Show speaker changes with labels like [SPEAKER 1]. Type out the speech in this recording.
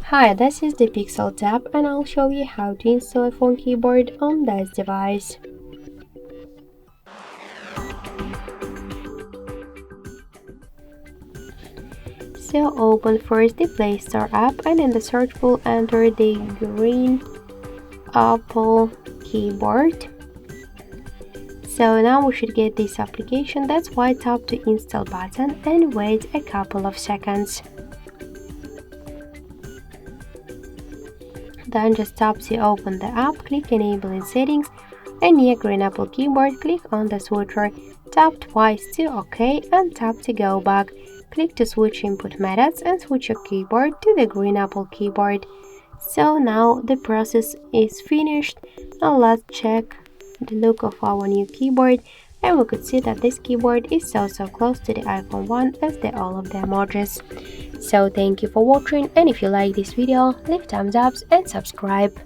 [SPEAKER 1] Hi, this is the Pixel tab and I'll show you how to install a phone keyboard on this device. So open first the Play Store app and in the search bar enter the green Apple keyboard. So now we should get this application. That's why tap the install button and wait a couple of seconds. Then just tap to open the app, click enable in settings and near green Apple keyboard click on the switcher, tap twice to OK and tap to go back. Click to switch input methods and switch your keyboard to the green Apple keyboard. So now the process is finished. Now let's check the look of our new keyboard, and we could see that this keyboard is so close to the iPhone 1 as all of the emojis. So thank you for watching, and if you like this video, leave thumbs up and subscribe.